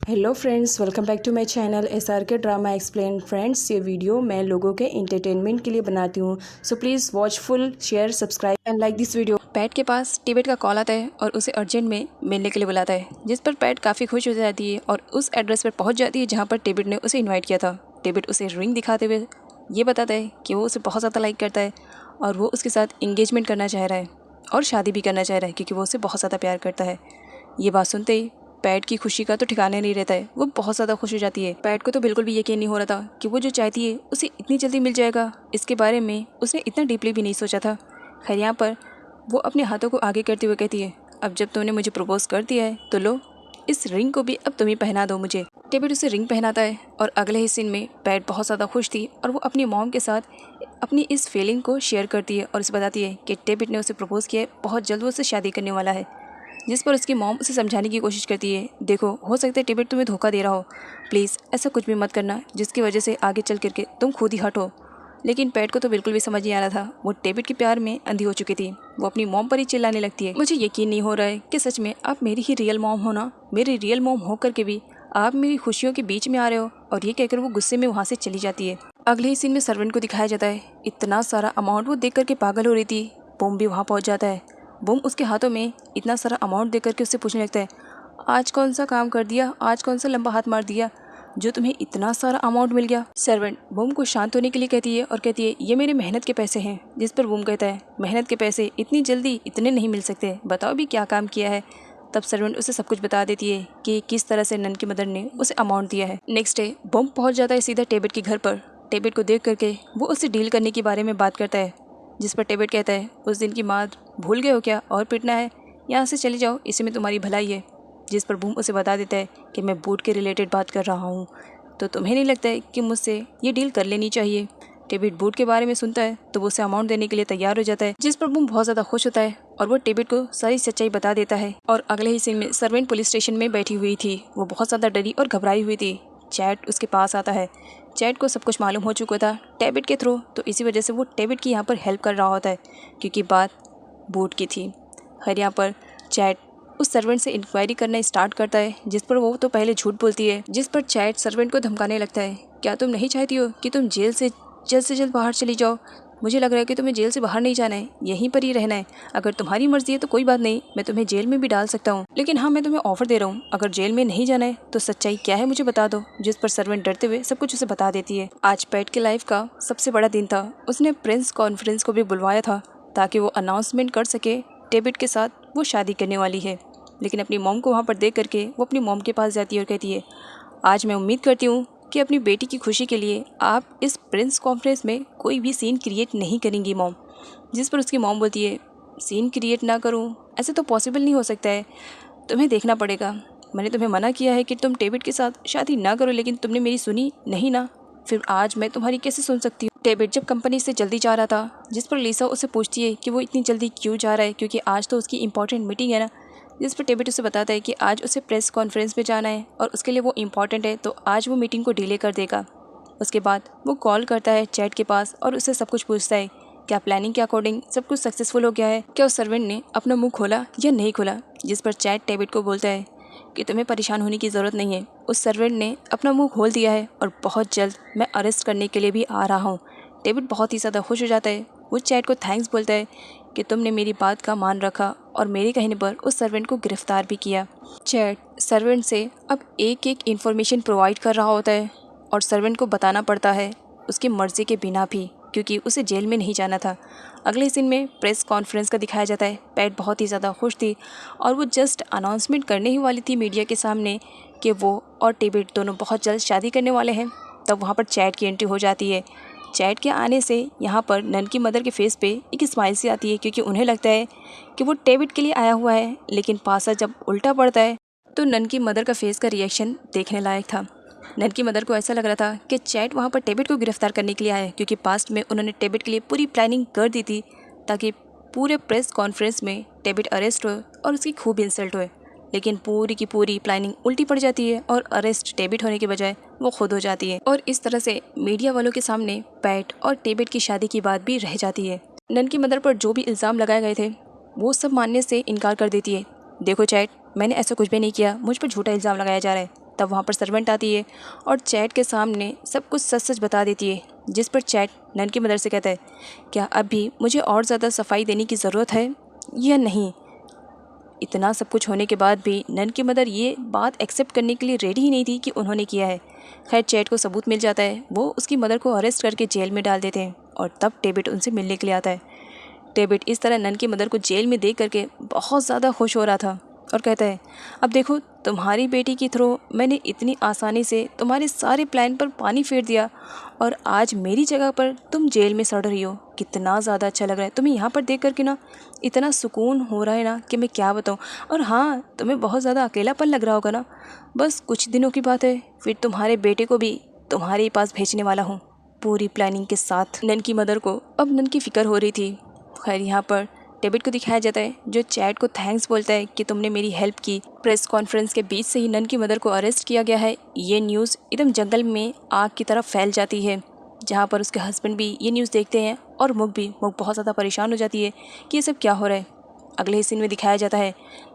Hello friends, welcome back to my channel SRK drama explain. Friends, ये video मैं लोगों के एंटरटेनमेंट के लिए बनाती हूँ, so please watch full, share, subscribe and like this video. Pat के पास टिबेट का कॉल आता है और उसे अर्जेंट में मिलने के लिए बुलाता है, जिस पर पैट काफ़ी खुश हो जाती है और उस एड्रेस पर पहुँच जाती है जहाँ पर टिबेट ने उसे इन्वाइट किया था। टिबेट उसे रिंग दिखाते हुए ये बताता है कि वो उसे बहुत ज़्यादा लाइक करता है और वो उसके साथ इंगेजमेंट करना चाह रहा है और शादी भी करना चाह रहा है क्योंकि वो उसे बहुत ज़्यादा प्यार करता है। ये बात सुनते ही पैट की खुशी का तो ठिकाने नहीं रहता है, वो बहुत ज़्यादा खुश हो जाती है। पैट को तो बिल्कुल भी यकीन नहीं हो रहा था कि वो जो चाहती है उसे इतनी जल्दी मिल जाएगा। इसके बारे में उसने इतना डीपली भी नहीं सोचा था। खैर, यहाँ पर वो अपने हाथों को आगे करते हुए कहती है, अब जब तुमने मुझे प्रपोज कर दिया है तो लो, इस रिंग को भी अब तुम ही पहना दो मुझे। टिबेट उसे रिंग पहनाता है और अगले ही सीन में पैट बहुत ज़्यादा खुश थी और वो अपनी मॉम के साथ अपनी इस फीलिंग को शेयर करती है और उसे बताती है कि टिबेट ने उसे प्रपोज किया है, बहुत जल्द वो उससे शादी करने वाला है। जिस पर उसकी मॉम उसे समझाने की कोशिश करती है, देखो हो सकता है टिबेट तुम्हें धोखा दे रहा हो, प्लीज़ ऐसा कुछ भी मत करना जिसकी वजह से आगे चल करके तुम खुद ही हटो। लेकिन पैट को तो बिल्कुल भी समझ नहीं आ रहा था, वो टिबेट के प्यार में अंधी हो चुकी थी। वो अपनी मॉम पर ही चिल्लाने लगती है, मुझे यकीन नहीं हो रहा है कि सच में आप मेरी ही रियल मॉम हो ना। मेरी रियल मॉम होकर के भी आप मेरी खुशियों के बीच में आ रहे हो। और ये कहकर वो गुस्से में वहाँ से चली जाती है। अगले ही सीन में सर्वेंट को दिखाया जाता है, इतना सारा अमाउंट वो देख करके पागल हो रही थी। बूम भी वहाँ पहुँच जाता है। बूम उसके हाथों में इतना सारा अमाउंट देख करके उससे पूछने लगता है, आज कौन सा काम कर दिया, आज कौन सा लंबा हाथ मार दिया जो तुम्हें इतना सारा अमाउंट मिल गया। सर्वेंट बूम को शांत होने के लिए कहती है और कहती है, ये मेरे मेहनत के पैसे हैं। जिस पर बूम कहता है, मेहनत के पैसे इतनी जल्दी इतने नहीं मिल सकते, बताओ भी क्या काम किया है। तब सर्वेंट उसे सब कुछ बता देती है कि किस तरह से नन की मदर ने उसे अमाउंट दिया है। नेक्स्ट डे बूम पहुंच जाता है सीधा टिबेट के घर पर। टिबेट को देख करके वो उससे डील करने के बारे में बात करता है, जिस पर टिबेट कहता है, उस दिन की बात भूल गए हो क्या और पिटना है, यहाँ से चले जाओ, इसी में तुम्हारी भलाई है। जिस पर बूम उसे बता देता है कि मैं बूट के रिलेटेड बात कर रहा हूँ, तो तुम्हें नहीं लगता है कि मुझसे ये डील कर लेनी चाहिए। टिबेट बूट के बारे में सुनता है तो वो उसे अमाउंट देने के लिए तैयार हो जाता है, जिस पर बूम बहुत ज़्यादा खुश होता है और वो टिबेट को सारी सच्चाई बता देता है। और अगले ही सीन में सर्वेंट पुलिस स्टेशन में बैठी हुई थी, वो बहुत ज़्यादा डरी और घबराई हुई थी। चैट उसके पास आता है। चैट को सब कुछ मालूम हो चुका था टिबेट के थ्रू, तो इसी वजह से वो टिबेट की यहाँ पर हेल्प कर रहा होता है क्योंकि बात बूट की थी। हर यहाँ पर चैट उस सर्वेंट से इंक्वायरी करना स्टार्ट करता है, जिस पर वो तो पहले झूठ बोलती है। जिस पर चैट सर्वेंट को धमकाने लगता है, क्या तुम नहीं चाहती हो कि तुम जेल से जल्द बाहर चली जाओ। मुझे लग रहा है कि तुम्हें जेल से बाहर नहीं जाना है, यहीं पर ही रहना है। अगर तुम्हारी मर्जी है तो कोई बात नहीं, मैं तुम्हें जेल में भी डाल सकता हूँ, लेकिन हाँ, मैं तुम्हें ऑफर दे रहा हूँ, अगर जेल में नहीं जाना है तो सच्चाई क्या है मुझे बता दो। जिस पर सर्वेंट डरते हुए सब कुछ उसे बता देती है। आज पैट के लाइफ का सबसे बड़ा दिन था। उसने प्रेस कॉन्फ्रेंस को भी बुलवाया था ताकि वो अनाउंसमेंट कर सके टिबेट के साथ वो शादी करने वाली है। लेकिन अपनी मॉम को वहाँ पर देख करके वो अपनी मॉम के पास जाती है और कहती है, आज मैं उम्मीद करती हूँ कि अपनी बेटी की खुशी के लिए आप इस प्रेस कॉन्फ्रेंस में कोई भी सीन क्रिएट नहीं करेंगी मॉम। जिस पर उसकी मॉम बोलती है, सीन क्रिएट ना करूँ, ऐसे तो पॉसिबल नहीं हो सकता है, तुम्हें देखना पड़ेगा। मैंने तुम्हें मना किया है कि तुम टिबेट के साथ शादी ना करो, लेकिन तुमने मेरी सुनी नहीं ना, फिर आज मैं तुम्हारी कैसे सुन सकती हूँ। टिबेट जब कंपनी से जल्दी जा रहा था, जिस पर लिसा उसे पूछती है कि वो इतनी जल्दी क्यों जा रहा है, क्योंकि आज तो उसकी इंपॉर्टेंट मीटिंग है ना। जिस पर टिबेट उसे बताता है कि आज उसे प्रेस कॉन्फ्रेंस पे जाना है और उसके लिए वो इम्पॉर्टेंट है, तो आज वो मीटिंग को डिले कर देगा। उसके बाद वो कॉल करता है चैट के पास और उससे सब कुछ पूछता है, क्या प्लानिंग के अकॉर्डिंग सब कुछ सक्सेसफुल हो गया है, क्या उस सर्वेंट ने अपना मुंह खोला या नहीं खोला। जिस पर चैट टिबेट को बोलता है कि तुम्हें परेशान होने की ज़रूरत नहीं है, उस सर्वेंट ने अपना मुंह खोल दिया है और बहुत जल्द मैं अरेस्ट करने के लिए भी आ रहा हूँ। टिबेट बहुत ही ज़्यादा खुश हो जाता है। वो चैट को थैंक्स बोलता है कि तुमने मेरी बात का मान रखा और मेरे कहने पर उस सर्वेंट को गिरफ्तार भी किया। चैट सर्वेंट से अब एक एक इन्फॉर्मेशन प्रोवाइड कर रहा होता है और सर्वेंट को बताना पड़ता है उसकी मर्ज़ी के बिना भी, क्योंकि उसे जेल में नहीं जाना था। अगले सीन में प्रेस कॉन्फ्रेंस का दिखाया जाता है। पैट बहुत ही ज़्यादा खुश थी और वो जस्ट अनाउंसमेंट करने ही वाली थी मीडिया के सामने कि वो और टिबेट दोनों बहुत जल्द शादी करने वाले हैं। तब वहाँ पर चैट की एंट्री हो जाती है। चैट के आने से यहाँ पर नन की मदर के फेस पे एक स्माइल सी आती है, क्योंकि उन्हें लगता है कि वो टिबेट के लिए आया हुआ है। लेकिन पासा जब उल्टा पड़ता है तो नन की मदर का फेस का रिएक्शन देखने लायक था। नन की मदर को ऐसा लग रहा था कि चैट वहाँ पर टिबेट को गिरफ्तार करने के लिए आया है, क्योंकि पास्ट में उन्होंने टिबेट के लिए पूरी प्लानिंग कर दी थी ताकि पूरे प्रेस कॉन्फ्रेंस में टिबेट अरेस्ट हो और उसकी खूब इंसल्ट हो। लेकिन पूरी की पूरी प्लानिंग उल्टी पड़ जाती है और अरेस्ट टिबेट होने के बजाय वो खुद हो जाती है। और इस तरह से मीडिया वालों के सामने पैट और टिबेट की शादी की बात भी रह जाती है। नन की मदर पर जो भी इल्ज़ाम लगाए गए थे वो सब मानने से इनकार कर देती है। देखो चैट, मैंने ऐसा कुछ भी नहीं किया, मुझ पर झूठा इल्ज़ाम लगाया जा रहा है। तब वहाँ पर सर्वेंट आती है और चैट के सामने सब कुछ सच सच बता देती है, जिस पर चैट नन की मदर से कहता है, क्या अभी मुझे और ज़्यादा सफाई देने की ज़रूरत है या नहीं। इतना सब कुछ होने के बाद भी नन की मदर ये बात एक्सेप्ट करने के लिए रेडी ही नहीं थी कि उन्होंने किया है। खैर चैट को सबूत मिल जाता है, वो उसकी मदर को अरेस्ट करके जेल में डाल देते हैं और तब डेविड उनसे मिलने के लिए आता है। डेविड इस तरह नन की मदर को जेल में देख करके बहुत ज़्यादा खुश हो रहा था और कहता है, अब देखो तुम्हारी बेटी की थ्रू मैंने इतनी आसानी से तुम्हारे सारे प्लान पर पानी फेर दिया और आज मेरी जगह पर तुम जेल में सड़ रही हो। कितना ज़्यादा अच्छा लग रहा है तुम्हें यहाँ पर देख करके ना, इतना सुकून हो रहा है ना कि मैं क्या बताऊँ। और हाँ, तुम्हें बहुत ज़्यादा अकेलापन लग रहा होगा ना, बस कुछ दिनों की बात है, फिर तुम्हारे बेटे को भी तुम्हारे ही पास भेजने वाला हूँ पूरी प्लानिंग के साथ। नन की मदर को अब नन की फ़िक्र हो रही थी। खैर यहाँ पर डेविड को दिखाया जाता है जो चैट को थैंक्स बोलता है कि तुमने मेरी हेल्प की। प्रेस कॉन्फ्रेंस के बीच से ही नन की मदर को अरेस्ट किया गया है। ये न्यूज़ एकदम जंगल में आग की तरफ फैल जाती है, जहाँ पर उसके हस्बैंड भी ये न्यूज़ देखते हैं और मुग बहुत ज़्यादा परेशान हो जाती है कि ये सब क्या हो रहा है। अगले ही सीन में दिखाया जाता है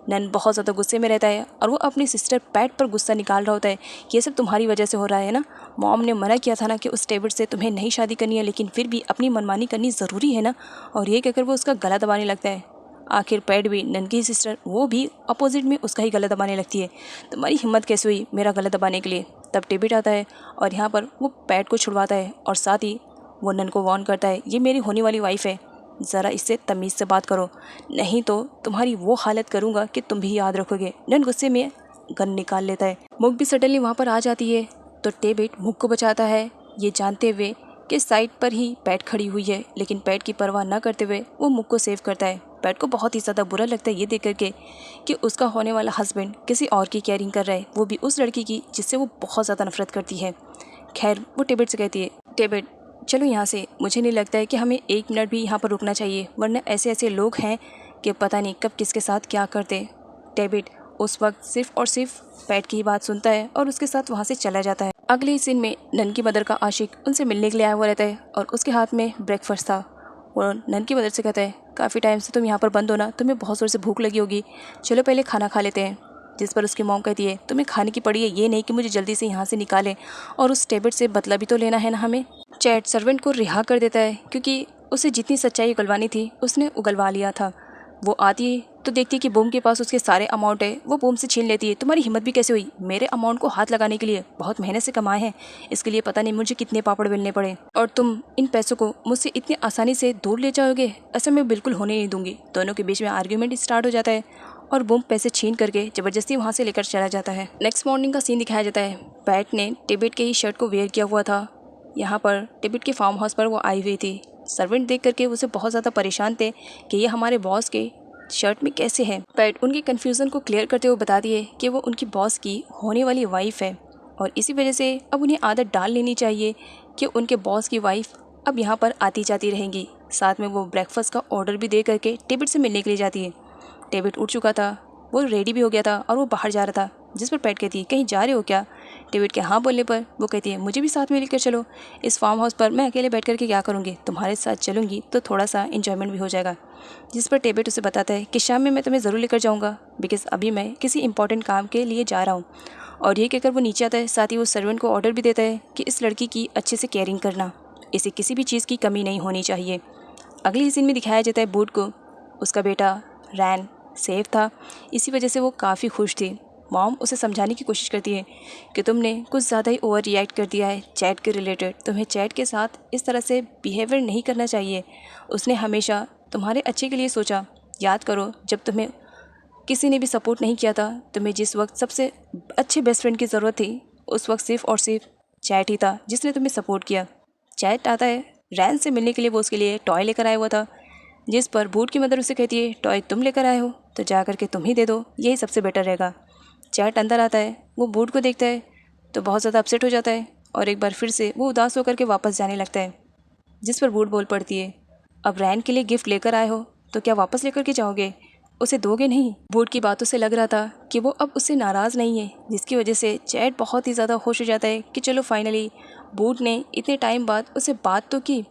नन बहुत ज़्यादा गुस्से में रहता है और वो अपनी सिस्टर पैट पर गुस्सा निकाल रहा होता है कि ये सब तुम्हारी वजह से हो रहा है ना। मॉम ने मना किया था ना कि उस डेविड से तुम्हें नहीं शादी करनी है, लेकिन फिर भी अपनी मनमानी करनी ज़रूरी है ना। और ये कहकर वो उसका गला दबाने लगता है। आखिर पैट भी नन की सिस्टर, वो भी अपोजिट में उसका ही गला दबाने लगती है। तुम्हारी हिम्मत कैसे हुई मेरा गला दबाने के लिए। तब डेविड आता है और यहाँ पर वो पैट को छुड़वाता है और साथ ही वो नन को वार्न करता है, ये मेरी होने वाली वाइफ है, ज़रा इससे तमीज़ से बात करो, नहीं तो तुम्हारी वो हालत करूँगा कि तुम भी याद रखोगे। नन गुस्से में गन निकाल लेता है। मुग भी सडनली वहाँ पर आ जाती है तो डेविड मुग को बचाता है, ये जानते हुए कि साइड पर ही पैट खड़ी हुई है, लेकिन पैट की परवाह न करते हुए वो मुग को सेव करता है। पैट को बहुत ही ज़्यादा बुरा लगता है ये देख करके कि उसका होने वाला हस्बैंड किसी और की केयरिंग कर रहा है, वो भी उस लड़की की जिससे वो बहुत ज़्यादा नफरत करती है। खैर वो डेविड से कहती है, डेविड चलो यहाँ से, मुझे नहीं लगता है कि हमें 1 मिनट भी यहाँ पर रुकना चाहिए, वरना ऐसे ऐसे लोग हैं कि पता नहीं कब किसके साथ क्या करते। डेविड उस वक्त सिर्फ और सिर्फ पैट की ही बात सुनता है और उसके साथ वहाँ से चला जाता है। अगले ही सीन में नन की मदर का आशिक उनसे मिलने के लिए आया हुआ रहता है और उसके हाथ में ब्रेकफास्ट था। वो नन की मदर से कहता है, काफ़ी टाइम से तुम यहाँ पर बंद हो ना, तुम्हें बहुत ज़ोर से भूख लगी होगी, चलो पहले खाना खा लेते हैं। जिस पर उसकी मॉम कहती है, तुम्हें खाने की पड़ी है, ये नहीं कि मुझे जल्दी से यहाँ से निकालें और उस डेविड से बदला भी तो लेना है ना हमें। चैट सर्वेंट को रिहा कर देता है क्योंकि उसे जितनी सच्चाई उगलवानी थी उसने उगलवा लिया था। वो आती है तो देखती है कि बूम के पास उसके सारे अमाउंट है, वो बूम से छीन लेती है। तुम्हारी हिम्मत भी कैसे हुई मेरे अमाउंट को हाथ लगाने के लिए, बहुत मेहनत से कमाए हैं, इसके लिए पता नहीं मुझे कितने पापड़ बेलने पड़े, और तुम इन पैसों को मुझसे इतनी आसानी से दूर ले जाओगे, ऐसा मैं बिल्कुल होने नहीं दूंगी। दोनों के बीच में आर्ग्यूमेंट स्टार्ट हो जाता है और बूम पैसे छीन करके ज़बरदस्ती वहाँ से लेकर चला जाता है। नेक्स्ट मॉर्निंग का सीन दिखाया जाता है। पैट ने डेविड के ही शर्ट को वेयर किया हुआ था। यहाँ पर डेविड के फार्म हाउस पर वो आई हुई थी। सर्वेंट देख करके उसे बहुत ज़्यादा परेशान थे कि ये हमारे बॉस के शर्ट में कैसे है। पैट उनके कन्फ्यूज़न को क्लियर करते हुए बता दिए कि वो उनकी बॉस की होने वाली वाइफ है और इसी वजह से अब उन्हें आदत डाल लेनी चाहिए कि उनके बॉस की वाइफ अब यहाँ पर आती जाती रहेंगी। साथ में वो ब्रेकफास्ट का ऑर्डर भी दे करके डेविड से मिलने के लिए जाती है। डेविड उठ चुका था, वो रेडी भी हो गया था और वो बाहर जा रहा था, जिस पर पैट कहती है, कहीं जा रहे हो क्या। डेविड के हाँ बोलने पर वो कहती है, मुझे भी साथ में लेकर चलो, इस फार्म हाउस पर मैं अकेले बैठ करके क्या करूँगी, तुम्हारे साथ चलूँगी तो थोड़ा सा इन्जॉयमेंट भी हो जाएगा। जिस पर डेविड उसे बताता है कि शाम में मैं तुम्हें ज़रूर लेकर जाऊँगा, बिकॉज अभी मैं किसी इंपॉर्टेंट काम के लिए जा रहा हूँ। और ये कहकर वो नीचे आता है। साथ ही वो सर्वेंट को ऑर्डर भी देता है कि इस लड़की की अच्छे से केयरिंग करना, इसे किसी भी चीज़ की कमी नहीं होनी चाहिए। अगले सीन में दिखाया जाता है बूट को, उसका बेटा रैन सेफ था, इसी वजह से वो काफ़ी खुश थी। मॉम उसे समझाने की कोशिश करती है कि तुमने कुछ ज़्यादा ही ओवर रिएक्ट कर दिया है चैट के रिलेटेड, तुम्हें चैट के साथ इस तरह से बिहेवियर नहीं करना चाहिए, उसने हमेशा तुम्हारे अच्छे के लिए सोचा। याद करो जब तुम्हें किसी ने भी सपोर्ट नहीं किया था, तुम्हें जिस वक्त सबसे अच्छे बेस्ट फ्रेंड की ज़रूरत थी, उस वक्त सिर्फ और सिर्फ चैट ही था जिसने तुम्हें सपोर्ट किया। चैट आता है रैन से मिलने के लिए, वो उसके लिए टॉय लेकर आया हुआ था, जिस पर बूट की मदर उसे कहती है, टॉय तुम लेकर आए हो तो जा करके तुम ही दे दो, यही सबसे बेटर रहेगा। चैट अंदर आता है, वो बूट को देखता है तो बहुत ज़्यादा अपसेट हो जाता है और एक बार फिर से वो उदास होकर के वापस जाने लगता है। जिस पर बूट बोल पड़ती है, अब रैन के लिए गिफ्ट लेकर आए हो तो क्या वापस लेकर के जाओगे, उसे दोगे नहीं। बूट की बातों से लग रहा था कि वो अब उससे नाराज़ नहीं है, जिसकी वजह से चैट बहुत ही ज़्यादा खुश हो जाता है कि चलो फाइनली बूट ने इतने टाइम बाद उसे बात तो की।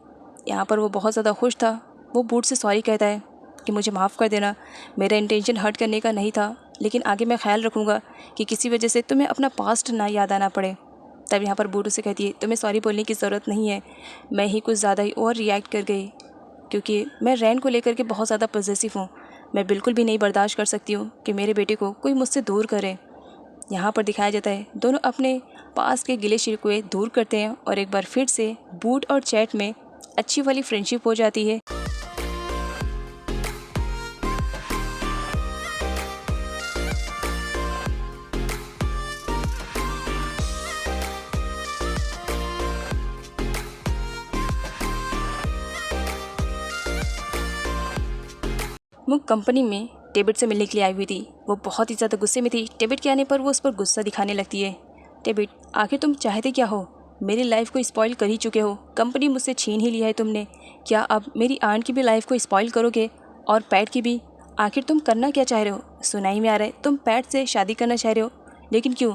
यहाँ पर वो बहुत ज़्यादा खुश था। वो बूट से सॉरी कहता है कि मुझे माफ़ कर देना, मेरा इंटेंशन हर्ट करने का नहीं था, लेकिन आगे मैं ख्याल रखूँगा कि किसी वजह से तुम्हें अपना पास्ट ना याद आना पड़े। तब यहाँ पर बूट उसे कहती है, तुम्हें सॉरी बोलने की ज़रूरत नहीं है, मैं ही कुछ ज़्यादा ही और रिएक्ट कर गई, क्योंकि मैं रैन को लेकर के बहुत ज़्यादा पॉसेसिव हूँ। मैं बिल्कुल भी नहीं बर्दाश्त कर सकती हूँ कि मेरे बेटे को कोई मुझसे दूर करे। यहाँ पर दिखाया जाता है दोनों अपने पास के गिले शिकवे दूर करते हैं और एक बार फिर से बूट और चैट में अच्छी वाली फ्रेंडशिप हो जाती है। मुक कंपनी में डेविड से मिलने के लिए आई हुई थी। वो बहुत ही ज़्यादा गुस्से में थी। डेविड के आने पर वो उस पर गुस्सा दिखाने लगती है। डेविड, आखिर तुम चाहते क्या हो? मेरी लाइफ को स्पॉइल कर ही चुके हो, कंपनी मुझसे छीन ही लिया है तुमने। क्या अब मेरी आंट की भी लाइफ को स्पॉइल करोगे और पैट की भी? आखिर तुम करना क्या चाह रहे हो? सुनाई में आ रहा है तुम पैट से शादी करना चाह रहे हो, लेकिन क्यों?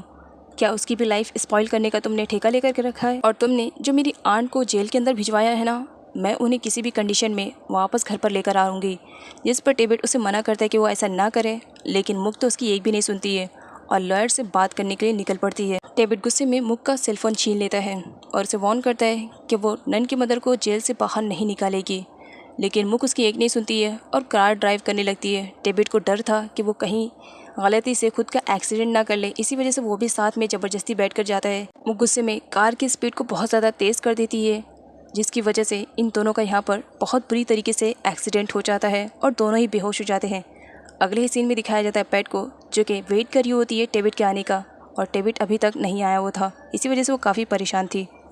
क्या उसकी भी लाइफ स्पॉइल करने का तुमने ठेका लेकर के रखा है? और तुमने जो मेरी आंट को जेल के अंदर भिजवाया है ना, मैं उन्हें किसी भी कंडीशन में वापस घर पर लेकर आऊँगी। जिस पर डेविड उसे मना करता है कि वो ऐसा ना करे, लेकिन मुक तो उसकी एक भी नहीं सुनती है और लॉयर से बात करने के लिए निकल पड़ती है। डेविड गुस्से में मुक का सेलफोन छीन लेता है और उसे वार्न करता है कि वो नन की मदर को जेल से बाहर नहीं निकालेगी, लेकिन मुक उसकी एक नहीं सुनती है और कार ड्राइव करने लगती है। डेविड को डर था कि वो कहीं गलती से खुद का एक्सीडेंट ना कर ले, इसी वजह से वो भी साथ में ज़बरदस्ती बैठ कर जाता है। मुक गुस्से में कार की स्पीड को बहुत ज़्यादा तेज़ कर देती है, जिसकी वजह से इन दोनों का यहाँ पर बहुत बुरी तरीके से एक्सीडेंट हो जाता है और दोनों ही बेहोश हो जाते हैं। अगले ही सीन में दिखाया जाता है पैट को, जो कि वेट कर रही होती है डेविड के आने का, और डेविड अभी तक नहीं आया हुआ था। इसी वजह से वो काफ़ी परेशान थी।